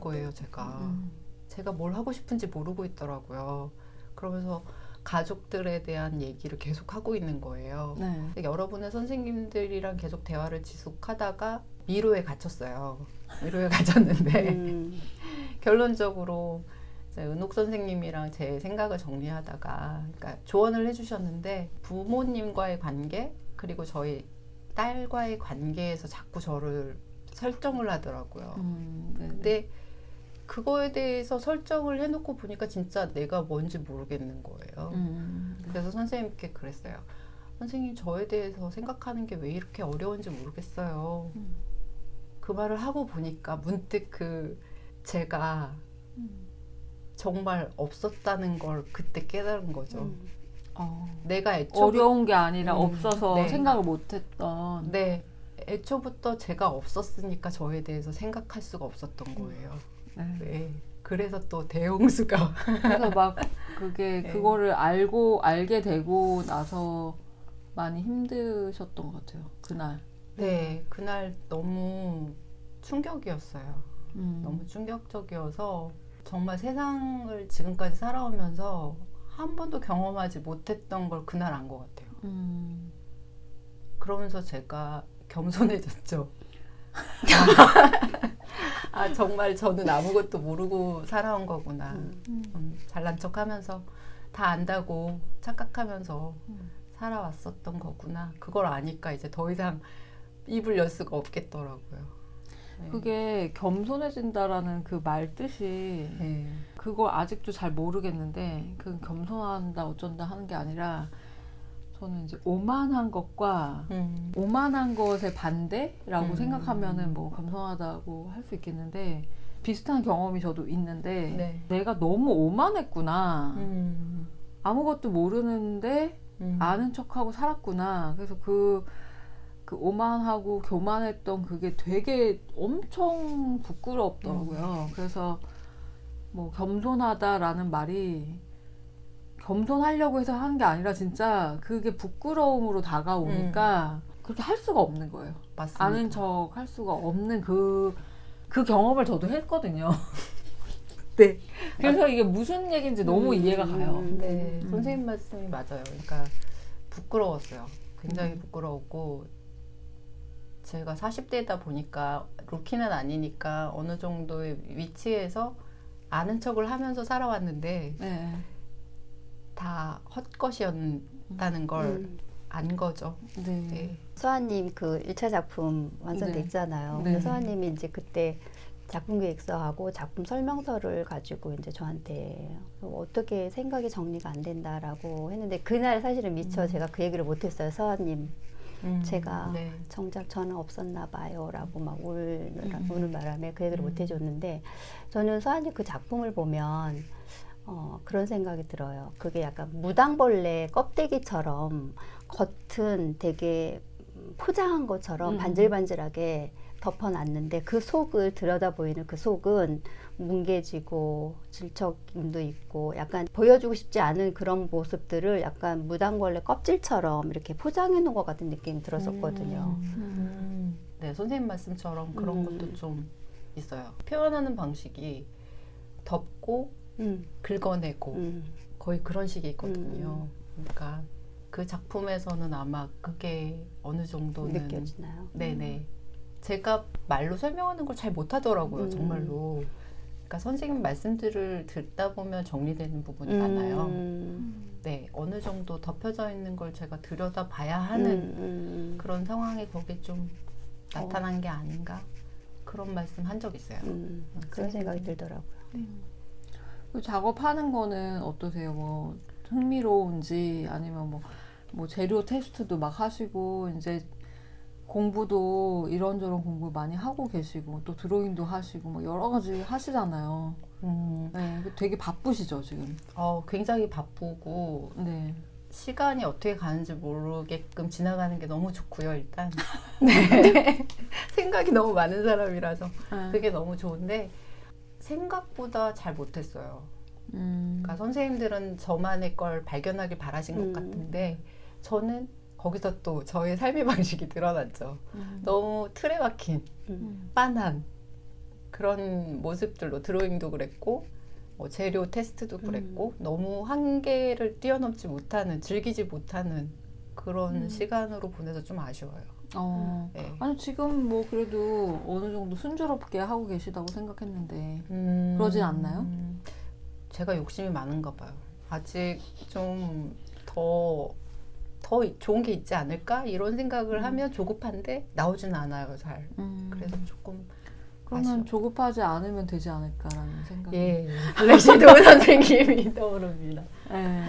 거예요, 제가. 제가 뭘 하고 싶은지 모르고 있더라고요. 그러면서 가족들에 대한 얘기를 계속 하고 있는 거예요. 네. 여러분의 선생님들이랑 계속 대화를 지속하다가 미로에 갇혔어요. 미로에 갇혔는데 결론적으로 이제 은옥 선생님이랑 제 생각을 정리하다가 그러니까 조언을 해주셨는데 부모님과의 관계 그리고 저희 딸과의 관계에서 자꾸 저를 설정을 하더라고요. 네. 근데 그거에 대해서 설정을 해놓고 보니까 진짜 내가 뭔지 모르겠는 거예요. 그래서 선생님께 그랬어요. 선생님 저에 대해서 생각하는 게 왜 이렇게 어려운지 모르겠어요. 그 말을 하고 보니까 문득 제가 정말 없었다는 걸 그때 깨달은 거죠. 내가 어려운 게 아니라 없어서 네. 생각을 못했던. 네, 애초부터 제가 없었으니까 저에 대해서 생각할 수가 없었던 거예요. 네. 그래서 또 대홍수가 그래서 막 그게 네. 그거를 알게 되고 나서 많이 힘드셨던 것 같아요. 그날. 네, 그날 너무 충격이었어요. 너무 충격적이어서 정말 세상을 지금까지 살아오면서 한 번도 경험하지 못했던 걸 그날 안 것 같아요. 그러면서 제가 겸손해졌죠. 아, 정말 저는 아무것도 모르고 살아온 거구나. 잘난 척하면서 다 안다고 착각하면서 살아왔었던 거구나. 그걸 아니까 이제 더 이상 입을 열 수가 없겠더라고요. 네. 그게 겸손해진다라는 그 말 뜻이 네. 그걸 아직도 잘 모르겠는데 그 겸손한다 어쩐다 하는 게 아니라 저는 이제 오만한 것과 오만한 것의 반대라고 생각하면은 뭐 겸손하다고 할 수 있겠는데 비슷한 경험이 저도 있는데 네. 내가 너무 오만했구나. 아무것도 모르는데 아는 척하고 살았구나. 그래서 그 오만하고 교만했던 그게 되게 엄청 부끄럽더라고요. 그래서 뭐 겸손하다라는 말이 겸손하려고 해서 하는 게 아니라 진짜 그게 부끄러움으로 다가오니까 그렇게 할 수가 없는 거예요. 맞습니다. 아는 척 할 수가 없는 그 경험을 저도 했거든요. 네. 그래서 이게 무슨 얘기인지 너무 이해가 가요. 네, 선생님 말씀이 맞아요. 그러니까 부끄러웠어요. 굉장히 부끄러웠고 제가 40대다 보니까 루키는 아니니까 어느 정도의 위치에서 아는 척을 하면서 살아왔는데 네. 다 헛것이었다는 걸 안 거죠. 네. 네. 서아님 그 1차 작품 완성됐잖아요. 네. 근데 서아님이 이제 그때 작품 계획서하고 작품 설명서를 가지고 이제 저한테 어떻게 생각이 정리가 안 된다라고 했는데 그날 사실은 미처 제가 그 얘기를 못했어요. 서아님 제가 네. 정작 저는 없었나 봐요 라고 막 우는 바람에 그 얘기를 못 해줬는데 저는 서아님 그 작품을 보면 그런 생각이 들어요. 그게 약간 무당벌레 껍데기처럼 겉은 되게 포장한 것처럼 반질반질하게 덮어놨는데 그 속을 들여다 보이는 그 속은 뭉개지고 질척임도 있고 약간 보여주고 싶지 않은 그런 모습들을 약간 무당벌레 껍질처럼 이렇게 포장해 놓은 것 같은 느낌이 들었었거든요. 네, 선생님 말씀처럼 그런 것도 좀 있어요. 표현하는 방식이 덮고 긁어내고 거의 그런 식이 있거든요. 그러니까 그 작품에서는 아마 그게 어느 정도는 느껴지나요? 네네. 제가 말로 설명하는 걸 잘 못하더라고요, 정말로. 그러니까 선생님 말씀들을 듣다 보면 정리되는 부분이 많아요. 네, 어느 정도 덮여져 있는 걸 제가 들여다 봐야 하는 그런 상황이 거기에 좀 나타난 게 아닌가? 그런 말씀 한 적 있어요. 그런 생각이 들더라고요. 그 작업하는 거는 어떠세요? 뭐 흥미로운지 아니면 뭐 재료 테스트도 막 하시고 이제 공부도 이런저런 공부 많이 하고 계시고 또 드로잉도 하시고 뭐 여러 가지 하시잖아요. 네, 되게 바쁘시죠 지금? 굉장히 바쁘고 네. 시간이 어떻게 가는지 모르게끔 지나가는 게 너무 좋고요, 일단. 네. 생각이 너무 많은 사람이라서 그게 너무 좋은데 생각보다 잘 못했어요. 그러니까 선생님들은 저만의 걸 발견하길 바라신 것 같은데 저는 거기서 또 저의 삶의 방식이 드러났죠. 너무 틀에 박힌 빤한 그런 모습들로 드로잉도 그랬고 재료 테스트도 그랬고 너무 한계를 뛰어넘지 못하는 즐기지 못하는 그런 시간으로 보내서 좀 아쉬워요. 네. 아니 지금 뭐 그래도 어느 정도 순조롭게 하고 계시다고 생각했는데 그러진 않나요? 제가 욕심이 많은가 봐요. 아직 좀 더 좋은 게 있지 않을까? 이런 생각을 하면 조급한데 나오진 않아요, 잘. 그래서 조금 그러면 아쉬워. 조급하지 않으면 되지 않을까라는 생각이. 예, 블랙시도우 선생님이 떠오릅니다. 네.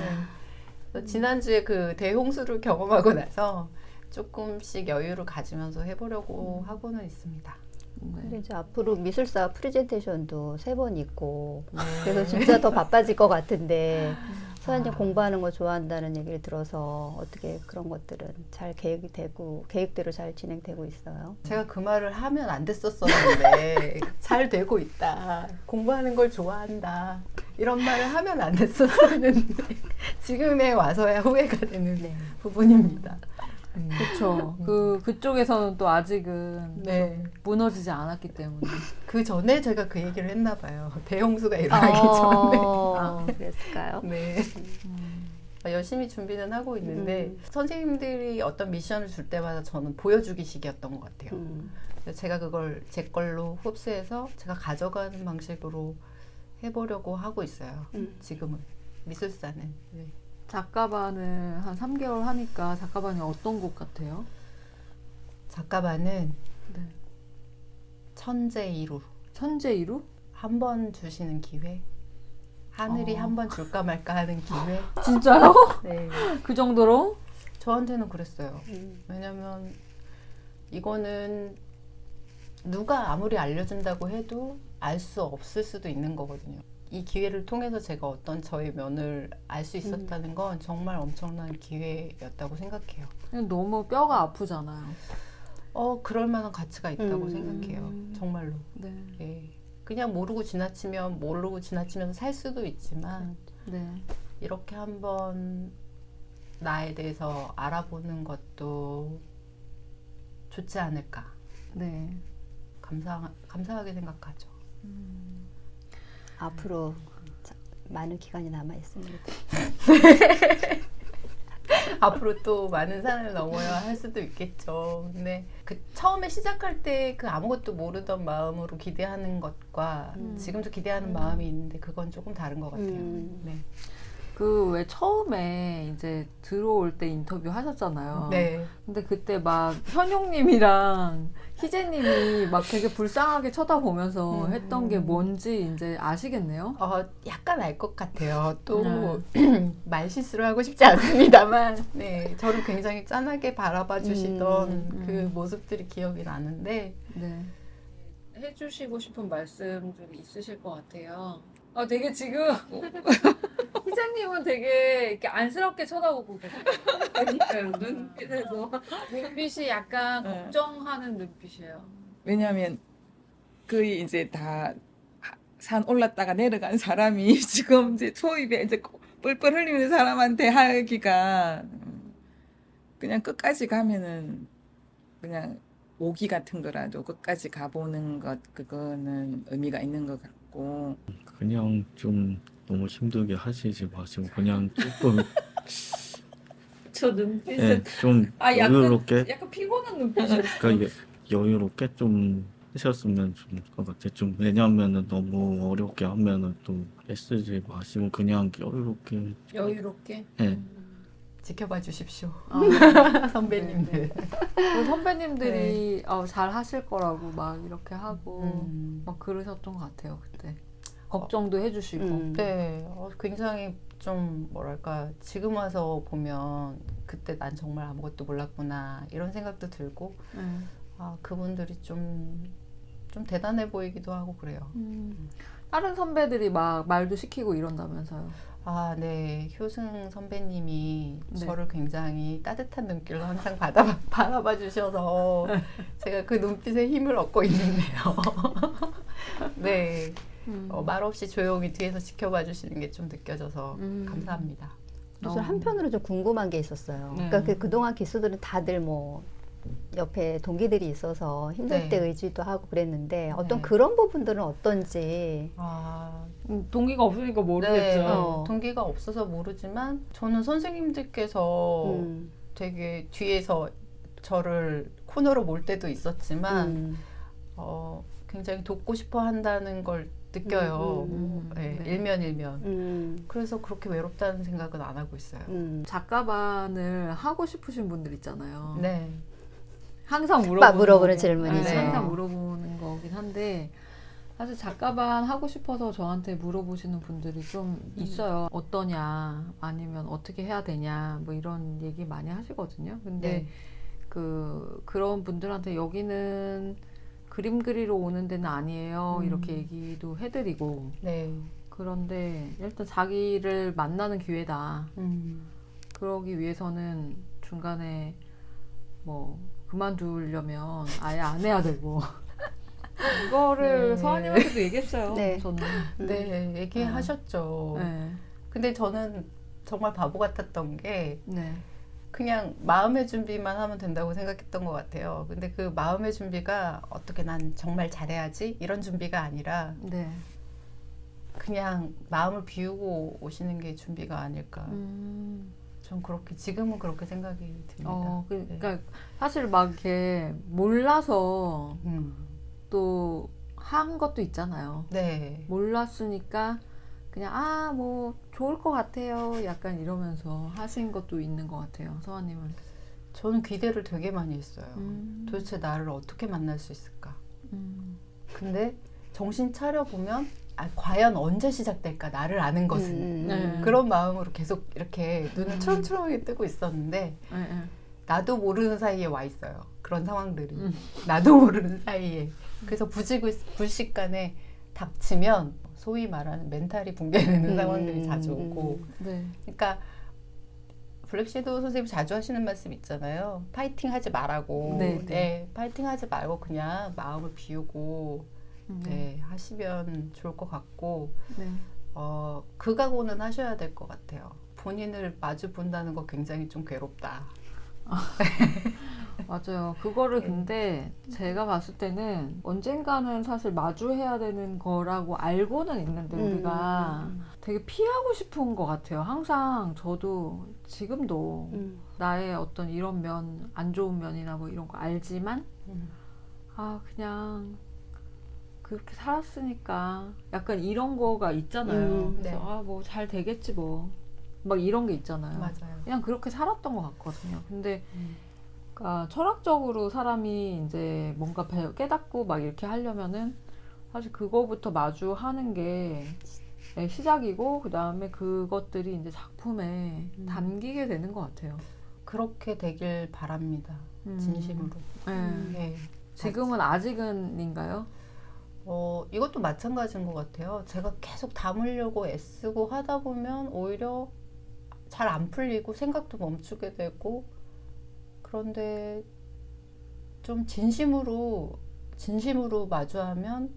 그래서 지난주에 그 대홍수를 경험하고 나서 조금씩 여유를 가지면서 해보려고 하고는 있습니다. 근데 네. 이제 앞으로 미술사 프레젠테이션도 3번 있고 그래서 진짜 더 바빠질 것 같은데 소연이 공부하는 거 좋아한다는 얘기를 들어서 어떻게 그런 것들은 잘 계획이 되고 계획대로 잘 진행되고 있어요? 제가 그 말을 하면 안 됐었었는데 잘 되고 있다. 공부하는 걸 좋아한다. 이런 말을 하면 안 됐었었는데 지금에 와서야 후회가 되는 네. 부분입니다. 그렇죠. 그쪽에서는 또 아직은 네. 무너지지 않았기 때문에. 그 전에 제가 그 얘기를 했나 봐요. 대홍수가 일어나기 전에. 그랬을까요? 네. 열심히 준비는 하고 있는데 선생님들이 어떤 미션을 줄 때마다 저는 보여주기식이었던 것 같아요. 그래서 제가 그걸 제 걸로 흡수해서 제가 가져가는 방식으로 해보려고 하고 있어요. 지금은 미술사는. 네. 작가반을 한 3개월 하니까 작가반이 어떤 곳 같아요? 작가반은 네. 천재이루. 천재이루? 한 번 주시는 기회. 하늘이 한 번 줄까 말까 하는 기회. 진짜요? 네. 그 정도로? 저한테는 그랬어요. 왜냐면 이거는 누가 아무리 알려준다고 해도 알 수 없을 수도 있는 거거든요. 이 기회를 통해서 제가 어떤 저의 면을 알 수 있었다는 건 정말 엄청난 기회였다고 생각해요. 너무 뼈가 아프잖아요. 그럴 만한 가치가 있다고 생각해요. 정말로. 네. 예. 그냥 모르고 지나치면서 살 수도 있지만 네. 이렇게 한번 나에 대해서 알아보는 것도 좋지 않을까. 네. 감사하게 생각하죠. 앞으로 많은 기간이 남아 있습니다. 앞으로 또 많은 산을 넘어야 할 수도 있겠죠. 근데 그 처음에 시작할 때 그 아무것도 모르던 마음으로 기대하는 것과 지금도 기대하는 마음이 있는데 그건 조금 다른 것 같아요. 네. 그 왜 처음에 이제 들어올 때 인터뷰 하셨잖아요. 네. 근데 그때 막 현용님이랑 희재님이 막 되게 불쌍하게 쳐다보면서 했던 게 뭔지 이제 아시겠네요? 약간 알 것 같아요. 또 말실수를 하고 싶지 않습니다만 네, 저를 굉장히 짠하게 바라봐 주시던 그 모습들이 기억이 나는데 네. 해주시고 싶은 말씀들이 있으실 것 같아요. 되게 지금 희재님은 되게 이렇게 안쓰럽게 쳐다보고 계세요. 그러니까요, 눈빛에서 눈빛이 약간 네. 걱정하는 눈빛이에요. 왜냐하면 그 이제 다 산 올랐다가 내려간 사람이 지금 이제 초입에 이제 뿔뿔 흘리는 사람한테 하기가 그냥 끝까지 가면은 그냥 오기 같은 거라도 끝까지 가보는 것 그거는 의미가 있는 것 같고 그냥 좀 너무 힘들게 하시지 마시고 그냥 조금 저 눈빛은 네, 좀 여유롭게 약간 피곤한 눈빛이에요. 그러니까 여유롭게 좀 하셨으면 좋을 것 같아요. 좀 왜냐면은 너무 어렵게 하면은 또 애쓰지 마시고 그냥 여유롭게 여유롭게. 네. 지켜봐 주십시오. 네. 선배님들. 그 선배님들이 잘 하실 거라고 막 이렇게 하고 음. 막 그러셨던 것 같아요 그때. 걱정도 해주시고. 네, 굉장히 좀 뭐랄까 지금 와서 보면 그때 난 정말 아무것도 몰랐구나 이런 생각도 들고 그분들이 좀 대단해 보이기도 하고 그래요. 다른 선배들이 막 말도 시키고 이런다면서요. 네, 효승 선배님이 네. 저를 굉장히 따뜻한 눈길로 항상 바라봐 주셔서 제가 그 눈빛에 힘을 얻고 있는데요. 네. 말없이 조용히 뒤에서 지켜봐 주시는 게 좀 느껴져서 감사합니다. 그래서 한편으로 좀 궁금한 게 있었어요. 네. 그러니까 그동안 기수들은 다들 뭐 옆에 동기들이 있어서 힘들 네. 때 의지도 하고 그랬는데 어떤 네. 그런 부분들은 어떤지. 아, 동기가 없으니까 모르겠죠. 네, 어. 동기가 없어서 모르지만 저는 선생님들께서 음, 되게 뒤에서 저를 코너로 몰 때도 있었지만 음, 굉장히 돕고 싶어 한다는 걸 느껴요. 네, 네. 일면. 그래서 그렇게 외롭다는 생각은 안 하고 있어요. 작가반을 하고 싶으신 분들 있잖아요. 네. 항상 막 물어보는 거. 질문이죠. 네, 항상 물어보는 거긴 한데 사실 작가반 하고 싶어서 저한테 물어보시는 분들이 좀 있어요. 어떠냐, 아니면 어떻게 해야 되냐, 뭐 이런 얘기 많이 하시거든요. 근데 네. 그런 분들한테 여기는 그림 그리러 오는 데는 아니에요. 이렇게 음. 얘기도 해드리고. 네. 그런데 일단 자기를 만나는 기회다. 음. 그러기 위해서는 중간에 뭐 그만두려면 아예 안 해야 되고 이거를 네. 서한님한테도 얘기했어요. 네. 저는. 네, 얘기하셨죠. 네. 근데 저는 정말 바보 같았던 게 네. 그냥 마음의 준비만 하면 된다고 생각했던 것 같아요. 근데 그 마음의 준비가 어떻게 난 정말 잘해야지 이런 준비가 아니라 네. 그냥 마음을 비우고 오시는 게 준비가 아닐까. 전 그렇게 지금은 그렇게 생각이 듭니다. 그러니까 사실 막 이렇게 몰라서 또 한 것도 있잖아요. 네. 몰랐으니까 그냥 뭐 좋을 것 같아요. 약간 이러면서 하신 것도 있는 것 같아요. 서한님은. 저는 기대를 되게 많이 했어요. 음. 도대체 나를 어떻게 만날 수 있을까? 음. 근데 정신 차려 보면 과연 언제 시작될까? 나를 아는 것은. 네. 그런 마음으로 계속 이렇게 눈을 초롱초롱하게 뜨고 있었는데 네. 나도 모르는 사이에 와 있어요. 그런 상황들이. 나도 모르는 사이에. 그래서 불식간에 닥치면 소위 말하는 멘탈이 붕괴되는 상황들이 자주 오고. 네. 그러니까 블랙섀도우 선생님 자주 하시는 말씀 있잖아요. 파이팅 하지 말라고. 네, 네, 파이팅 하지 말고 그냥 마음을 비우고 네, 하시면 좋을 것 같고 네. 그 각오는 하셔야 될 것 같아요. 본인을 마주 본다는 거 굉장히 좀 괴롭다. 맞아요. 그거를 네. 근데 제가 봤을 때는 언젠가는 사실 마주해야 되는 거라고 알고는 있는데 우리가 되게 피하고 싶은 것 같아요. 항상 저도 지금도 나의 어떤 이런 면, 안 좋은 면이나 뭐 이런 거 알지만 그냥 그렇게 살았으니까 약간 이런 거가 있잖아요. 네. 그래서 뭐 잘 되겠지 뭐. 막 이런 게 있잖아요. 맞아요. 그냥 그렇게 살았던 것 같거든요. 근데 그러니까 철학적으로 사람이 이제 뭔가 깨닫고 막 이렇게 하려면은 사실 그거부터 마주하는 게 시작이고 그 다음에 그것들이 이제 작품에 담기게 되는 것 같아요. 그렇게 되길 바랍니다. 진심으로. 네. 지금은 아직은인가요? 이것도 마찬가지인 것 같아요. 제가 계속 담으려고 애쓰고 하다 보면 오히려 잘 안 풀리고 생각도 멈추게 되고 그런데 좀 진심으로 마주하면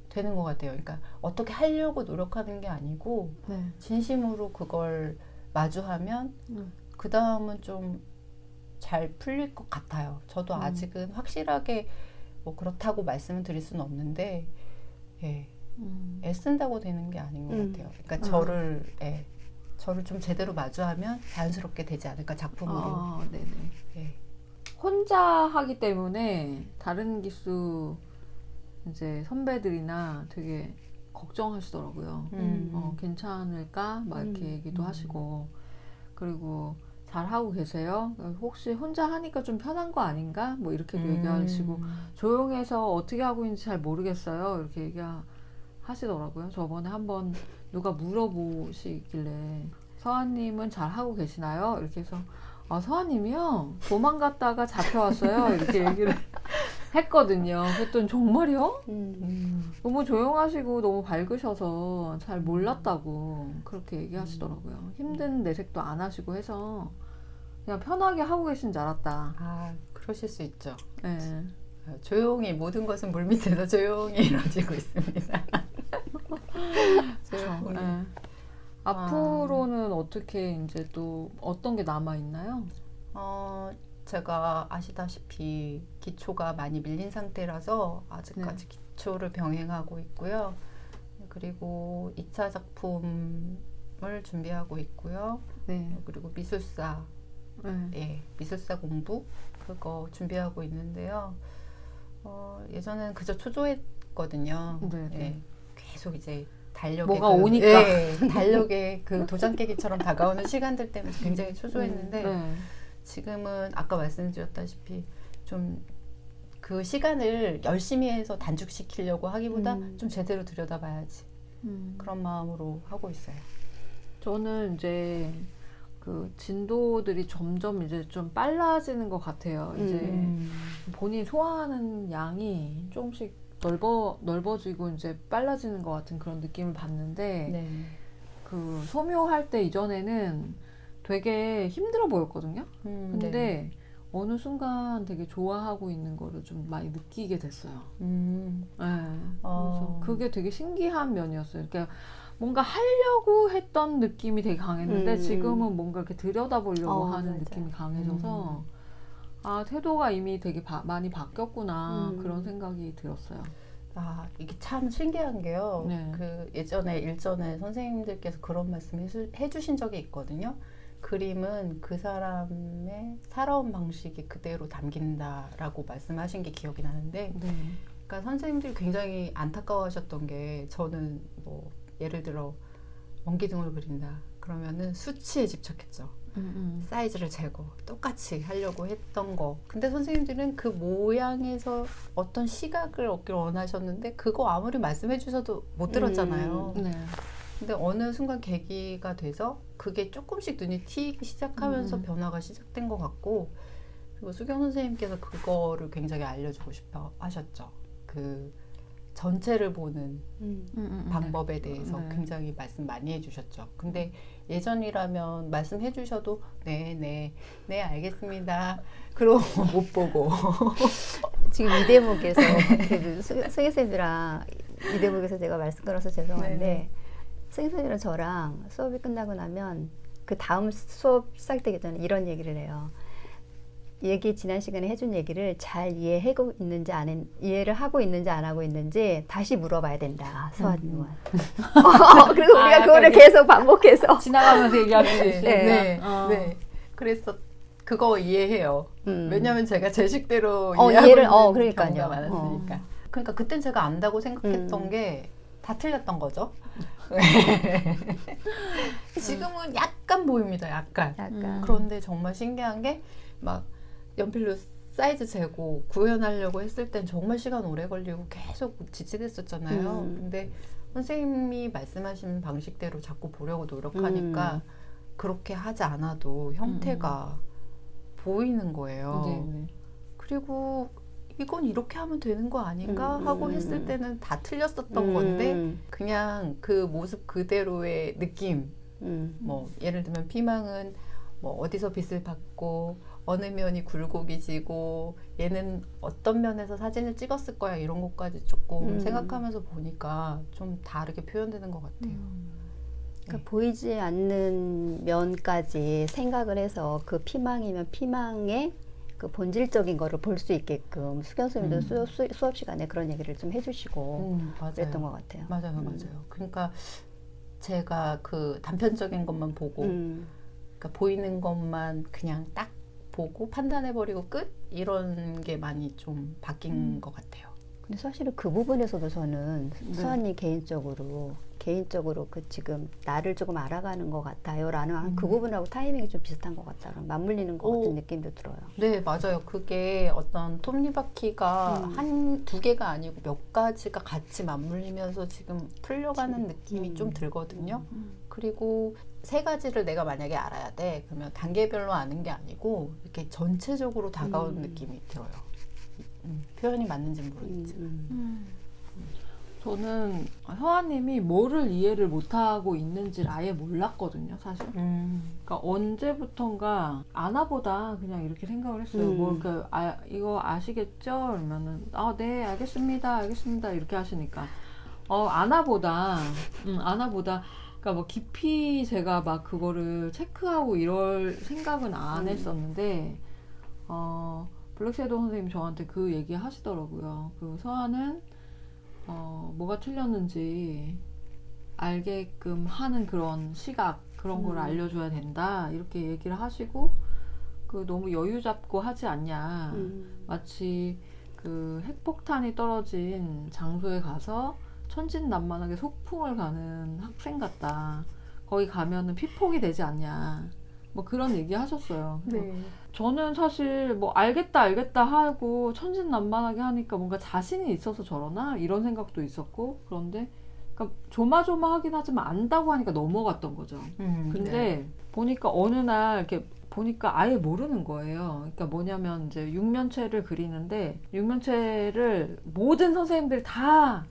되는 것 같아요. 그러니까 어떻게 하려고 노력하는 게 아니고 네. 진심으로 그걸 마주하면 그 다음은 좀 잘 풀릴 것 같아요. 저도 아직은 확실하게 뭐 그렇다고 말씀을 드릴 수는 없는데 예, 애쓴다고 되는 게 아닌 것 같아요. 그러니까 저를 좀 제대로 마주하면 자연스럽게 되지 않을까 작품으로. 네네. 예. 혼자 하기 때문에 다른 기수 이제 선배들이나 되게 걱정하시더라고요. 괜찮을까? 막 이렇게 얘기도 하시고 그리고 잘 하고 계세요? 혹시 혼자 하니까 좀 편한 거 아닌가? 뭐 이렇게도 얘기하시고 조용해서 어떻게 하고 있는지 잘 모르겠어요. 이렇게 얘기하시더라고요. 저번에 한번 누가 물어보시길래 서한님은 잘 하고 계시나요? 이렇게 해서 서한님이요? 도망갔다가 잡혀왔어요. 이렇게 얘기를 했거든요. 그랬더니 정말요? 너무 조용하시고 너무 밝으셔서 잘 몰랐다고 그렇게 얘기하시더라고요. 힘든 내색도 안 하시고 해서 그냥 편하게 하고 계신 줄 알았다. 그러실 수 있죠. 네. 조용히 모든 것은 물밑에서 조용히 이루어지고 있습니다. 조용히. 네. 앞으로는 어떻게 이제 또 어떤 게 남아 있나요? 제가 아시다시피 기초가 많이 밀린 상태라서 아직까지 기초를 병행하고 있고요. 그리고 2차 작품을 준비하고 있고요. 네. 그리고 미술사, 예, 미술사 공부 그거 준비하고 있는데요. 예전에는 그저 초조했거든요. 네, 네. 예, 계속 이제 달력에 뭐가 오니까. 예, 달력에 그 도장 깨기처럼 다가오는 시간들 때문에 굉장히 초조했는데 네. 지금은 아까 말씀드렸다시피 좀 그 시간을 열심히 해서 단축시키려고 하기보다 좀 제대로 들여다봐야지 그런 마음으로 하고 있어요. 저는 이제 그 진도들이 점점 이제 좀 빨라지는 것 같아요. 이제 본인이 소화하는 양이 조금씩 넓어지고 이제 빨라지는 것 같은 그런 느낌을 받는데 네. 그 소묘할 때 이전에는 되게 힘들어 보였거든요. 근데 네. 어느 순간 되게 좋아하고 있는 거를 좀 많이 느끼게 됐어요. 네. 그래서 그게 되게 신기한 면이었어요. 그러니까 뭔가 하려고 했던 느낌이 되게 강했는데 지금은 뭔가 이렇게 들여다보려고 하는 맞아요. 느낌이 강해져서 아, 태도가 이미 되게 많이 바뀌었구나 그런 생각이 들었어요. 아, 이게 참 신기한 게요. 네. 그 예전에 일전에 선생님들께서 그런 말씀 해주신 적이 있거든요. 그림은 그 사람의 살아온 방식이 그대로 담긴다라고 말씀하신 게 기억이 나는데, 네. 그러니까 선생님들이 굉장히 안타까워하셨던 게 저는 뭐 예를 들어 원기둥을 그린다 그러면은 수치에 집착했죠. 사이즈를 재고 똑같이 하려고 했던 거. 근데 선생님들은 그 모양에서 어떤 시각을 얻기를 원하셨는데 그거 아무리 말씀해 주셔도 못 들었잖아요. 네. 근데 어느 순간 계기가 돼서 그게 조금씩 눈이 튀기 시작하면서 변화가 시작된 것 같고, 그리고 수경 선생님께서 그거를 굉장히 알려주고 싶어 하셨죠. 그 전체를 보는 방법에 대해서 네. 굉장히 말씀 많이 해주셨죠. 근데 예전이라면 말씀해 주셔도 네 알겠습니다. 그러고 못 보고 지금 이 대목에서 승희 쌤이랑 이 대목에서 제가 말씀 걸어서 죄송한데 네. 승희 쌤이랑 저랑 수업이 끝나고 나면 그 다음 수업 시작되기 전에 이런 얘기를 해요. 지난 시간에 해준 얘기를 잘 이해하고 있는지 이해를 하고 있는지 안 하고 있는지 다시 물어봐야 된다. 서한님은. 그래서 우리가 그거를 계속 반복해서 지나가면서 얘기할 수 있으니까. 네. 그래서 그거 이해해요. 왜냐하면 제가 제 식대로 이해하고 이해를, 있는 그러니까요. 경우가 많았으니까. 그러니까 그땐 제가 안다고 생각했던 게 다 틀렸던 거죠. 지금은 약간 보입니다. 약간. 그런데 정말 신기한 게 막 연필로 사이즈 재고 구현하려고 했을 땐 정말 시간 오래 걸리고 계속 지체됐었잖아요. 근데 선생님이 말씀하신 방식대로 자꾸 보려고 노력하니까 그렇게 하지 않아도 형태가 보이는 거예요. 네. 그리고 이건 이렇게 하면 되는 거 아닌가 하고 했을 때는 다 틀렸었던 건데 그냥 그 모습 그대로의 느낌. 뭐 예를 들면 피망은 뭐 어디서 빛을 받고 어느 면이 굴곡이 지고 얘는 어떤 면에서 사진을 찍었을 거야 이런 것까지 조금 생각하면서 보니까 좀 다르게 표현되는 것 같아요. 그러니까 보이지 않는 면까지 생각을 해서 그 피망이면 피망의 그 본질적인 거를 볼 수 있게끔 수경 선생님도 수업 시간에 그런 얘기를 좀 해주시고 그랬던 것 같아요. 맞아요. 그러니까 제가 그 단편적인 것만 보고 그러니까 보이는 것만 그냥 딱 보고 판단해버리고 끝? 이런 게 많이 좀 바뀐 것 같아요. 근데 사실은 그 부분에서도 저는 수아님 개인적으로 그 지금 나를 조금 알아가는 것 같아요 라는 그 부분하고 타이밍이 좀 비슷한 것 같다. 맞물리는 것 같은 느낌도 들어요. 네, 맞아요. 그게 어떤 톱니바퀴가 두 개가 아니고 몇 가지가 같이 맞물리면서 지금 풀려가는 느낌이 좀 들거든요. 그리고 세 가지를 내가 만약에 알아야 돼. 그러면 단계별로 아는 게 아니고 이렇게 전체적으로 다가오는 느낌이 들어요. 표현이 맞는지는 모르겠지만. 저는 서아님이 뭐를 이해를 못하고 있는지를 아예 몰랐거든요, 사실. 그러니까 언제부턴가 아나보다 그냥 이렇게 생각을 했어요. 뭐 이거 아시겠죠? 그러면은 네, 알겠습니다, 이렇게 하시니까 아나보다. 그러니까 뭐 깊이 제가 막 그거를 체크하고 이럴 생각은 안 했었는데 블랙섀도우 선생님이 저한테 그 얘기 하시더라고요. 그 서한은 뭐가 틀렸는지 알게끔 하는 그런 시각 그런 걸 알려줘야 된다 이렇게 얘기를 하시고 그 너무 여유 잡고 하지 않냐 마치 그 핵폭탄이 떨어진 장소에 가서 천진난만하게 소풍을 가는 학생 같다. 거기 가면은 피폭이 되지 않냐. 뭐 그런 얘기 하셨어요. 네. 저는 사실 뭐 알겠다 하고 천진난만하게 하니까 뭔가 자신이 있어서 저러나 이런 생각도 있었고 그런데 그러니까 조마조마하긴 하지만 안다고 하니까 넘어갔던 거죠. 근데 네. 보니까 어느 날 이렇게 보니까 아예 모르는 거예요. 그러니까 뭐냐면 이제 육면체를 그리는데 육면체를 모든 선생님들이 다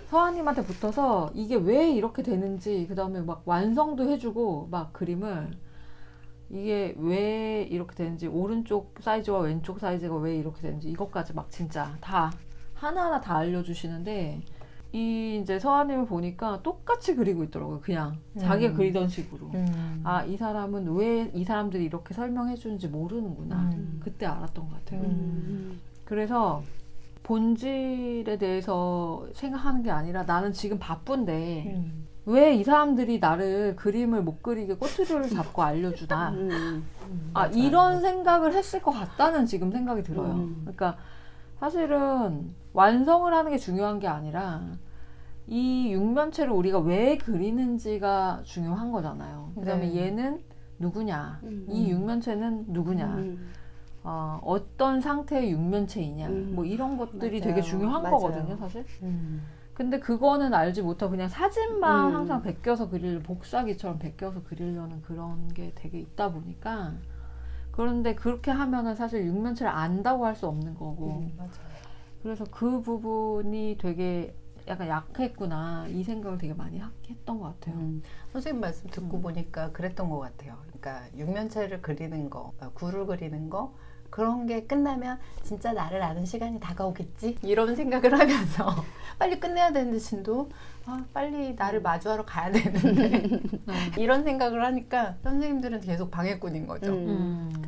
서한님한테 붙어서 이게 왜 이렇게 되는지 그 다음에 막 완성도 해주고 막 그림을 이게 왜 이렇게 되는지 오른쪽 사이즈와 왼쪽 사이즈가 왜 이렇게 되는지 이것까지 막 진짜 다 하나하나 다 알려주시는데 이 이제 서한님을 보니까 똑같이 그리고 있더라고요. 그냥 자기가 그리던 식으로. 아, 이 사람은 왜 이 사람들이 이렇게 설명해 주는지 모르는구나. 그때 알았던 것 같아요. 그래서 본질에 대해서 생각하는 게 아니라 나는 지금 바쁜데 왜 이 사람들이 나를 그림을 못 그리게 꼬투리를 잡고 알려주나. 아, 이런 생각을 했을 것 같다는 지금 생각이 들어요. 그러니까 사실은 완성을 하는 게 중요한 게 아니라 이 육면체를 우리가 왜 그리는지가 중요한 거잖아요. 그 다음에 네. 얘는 누구냐, 이 육면체는 누구냐, 어떤 상태의 육면체이냐, 뭐 이런 것들이 맞아요. 되게 중요한 맞아요. 거거든요, 사실. 근데 그거는 알지 못하고 그냥 사진만 항상 베껴서 복사기처럼 베껴서 그리려는 그런 게 되게 있다 보니까 그런데 그렇게 하면은 사실 육면체를 안다고 할 수 없는 거고 맞아요. 그래서 그 부분이 되게 약간 약했구나 이 생각을 되게 많이 했던 것 같아요. 선생님 말씀 듣고 보니까 그랬던 것 같아요. 그러니까 육면체를 그리는 거, 구를 그리는 거 그런 게 끝나면 진짜 나를 아는 시간이 다가오겠지? 이런 생각을 하면서 빨리 끝내야 되는데 진도 빨리 나를 마주하러 가야 되는데 이런 생각을 하니까 선생님들은 계속 방해꾼인 거죠.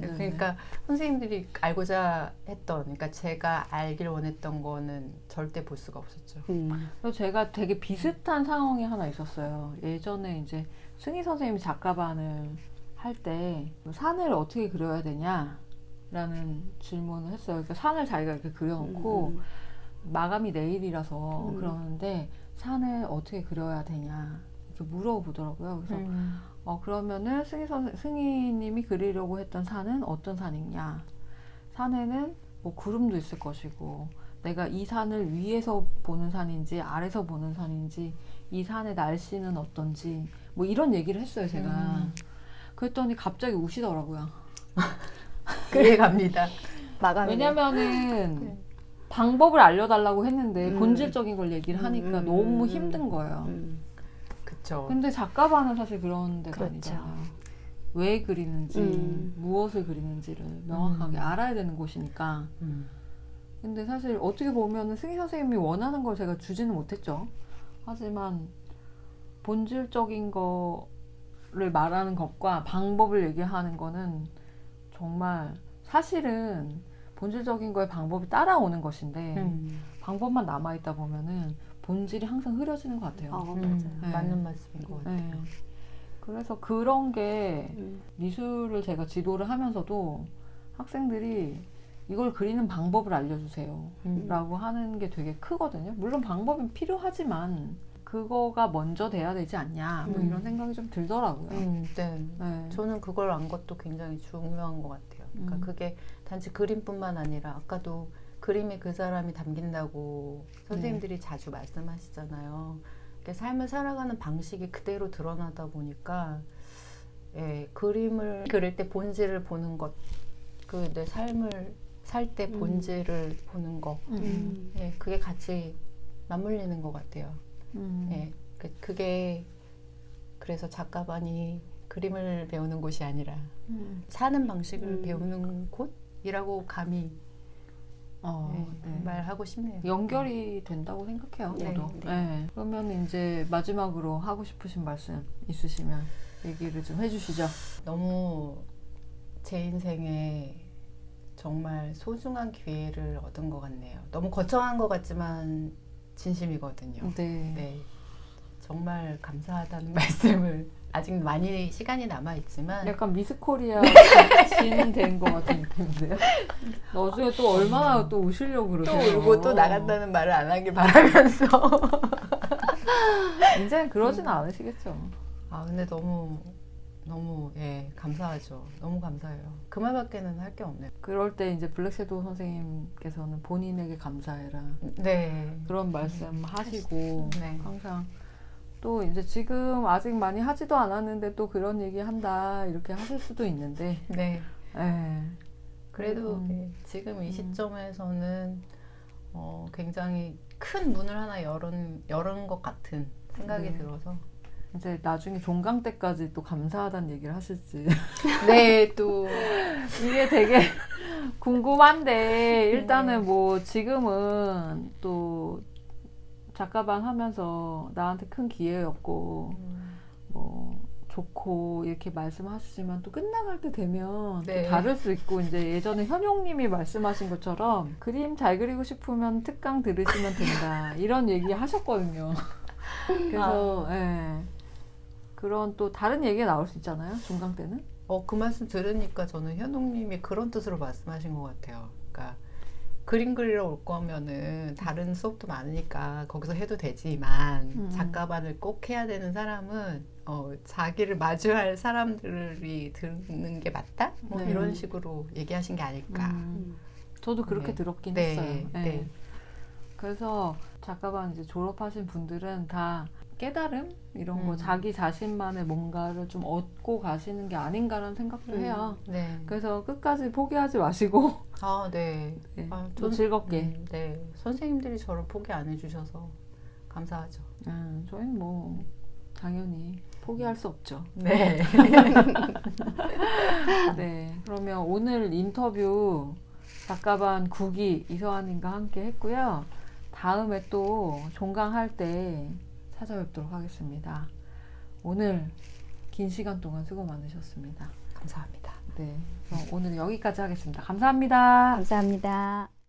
그러니까 선생님들이 알고자 했던 그러니까 제가 알길 원했던 거는 절대 볼 수가 없었죠. 그래서 제가 되게 비슷한 상황이 하나 있었어요. 예전에 이제 승희 선생님이 작가반을 할 때 산을 어떻게 그려야 되냐 라는 질문을 했어요. 그러니까 산을 자기가 이렇게 그려놓고 마감이 내일이라서 그러는데 산을 어떻게 그려야 되냐 이렇게 물어보더라고요. 그래서 그러면은 승희님이 그리려고 했던 산은 어떤 산이냐? 산에는 뭐 구름도 있을 것이고 내가 이 산을 위에서 보는 산인지 아래서 보는 산인지 이 산의 날씨는 어떤지 뭐 이런 얘기를 했어요. 제가 그랬더니 갑자기 우시더라고요. 그해 갑니다. 마감이 왜냐면은 방법을 알려달라고 했는데 본질적인 걸 얘기를 하니까 너무 힘든 거예요. 그쵸. 근데 작가반은 사실 그런 데가 그렇죠. 아니잖아요. 왜 그리는지, 무엇을 그리는지를 명확하게 알아야 되는 곳이니까. 근데 사실 어떻게 보면 승희 선생님이 원하는 걸 제가 주지는 못했죠. 하지만 본질적인 거를 말하는 것과 방법을 얘기하는 거는 정말 사실은 본질적인 거에 방법이 따라오는 것인데 방법만 남아있다 보면은 본질이 항상 흐려지는 것 같아요. 맞아요. 네. 맞는 말씀인 것 같아요. 네. 그래서 그런 게 미술을 제가 지도를 하면서도 학생들이 이걸 그리는 방법을 알려주세요 라고 하는 게 되게 크거든요. 물론 방법은 필요하지만 그거가 먼저 돼야 되지 않냐 뭐 이런 생각이 좀 들더라고요. 네. 네. 저는 그걸 안 것도 굉장히 중요한 것 같아요. 그러니까 그게 단지 그림뿐만 아니라 아까도 그림에 그 사람이 담긴다고 선생님들이 자주 말씀하시잖아요. 그러니까 삶을 살아가는 방식이 그대로 드러나다 보니까 그림을 그릴 때 본질을 보는 것, 그 내 삶을 살 때 본질을 보는 것, 그게 같이 맞물리는 것 같아요. 그게 그래서 작가반이 그림을 배우는 곳이 아니라 사는 방식을 배우는 곳이라고 감히 네. 말하고 싶네요. 연결이 된다고 생각해요. 네, 저도. 네. 네. 그러면 이제 마지막으로 하고 싶으신 말씀 있으시면 얘기를 좀 해주시죠. 너무 제 인생에 정말 소중한 기회를 얻은 것 같네요. 너무 거창한 것 같지만 진심이거든요. 네. 네, 정말 감사하다는 말씀을 아직 많이 시간이 남아 있지만 약간 미스코리아 진된 것 같은 느낌인데요. 나중에 또 얼마나 또 우시려고 또 그러세요. 울고 또 나간다는 말을 안 하길 바라면서 이제는 그러진 않으시겠죠. 아 근데 너무 예 감사하죠. 너무 감사해요. 그 말밖에는 할 게 없네요. 그럴 때 이제 블랙섀도우 선생님께서는 본인에게 감사해라 네, 그런 말씀 하시고 네. 항상 또 이제 지금 아직 많이 하지도 않았는데 또 그런 얘기 한다 이렇게 하실 수도 있는데 네. 예. 그래도 예, 지금 이 시점에서는 굉장히 큰 문을 하나 열은 것 같은 생각이 네. 들어서 이제 나중에 종강 때까지 또 감사하다는 얘기를 하실지 네, 또 이게 되게 궁금한데 일단은 뭐 지금은 또 작가반 하면서 나한테 큰 기회였고 뭐 좋고 이렇게 말씀하시지만 또 끝나갈 때 되면 네. 또 다를 수 있고 이제 예전에 현용님이 말씀하신 것처럼 그림 잘 그리고 싶으면 특강 들으시면 된다 이런 얘기 하셨거든요. 그래서 예. 그런 또 다른 얘기가 나올 수 있잖아요. 종강 때는. 그 말씀 들으니까 저는 현웅님이 그런 뜻으로 말씀하신 것 같아요. 그러니까 그림 그리러 올 거면은 다른 수업도 많으니까 거기서 해도 되지만 작가반을 꼭 해야 되는 사람은 자기를 마주할 사람들이 듣는 게 맞다? 뭐 네. 이런 식으로 얘기하신 게 아닐까. 저도 그렇게 네. 들었긴 네, 했어요. 네. 네. 그래서 작가반 이제 졸업하신 분들은 다 깨달음 이런 거 음. 자기 자신만의 뭔가를 좀 얻고 가시는 게 아닌가라는 생각도 해요. 네. 그래서 끝까지 포기하지 마시고 아, 네. 네, 아, 좀 즐겁게. 네. 선생님들이 저를 포기 안 해주셔서 감사하죠. 저희는 뭐 당연히 포기할 수 없죠. 네. 네. 그러면 오늘 인터뷰 작가반 9기 이서한님과 함께 했고요. 다음에 또 종강할 때 찾아뵙도록 하겠습니다. 오늘 긴 시간 동안 수고 많으셨습니다. 감사합니다. 네. 그럼 오늘 여기까지 하겠습니다. 감사합니다. 감사합니다.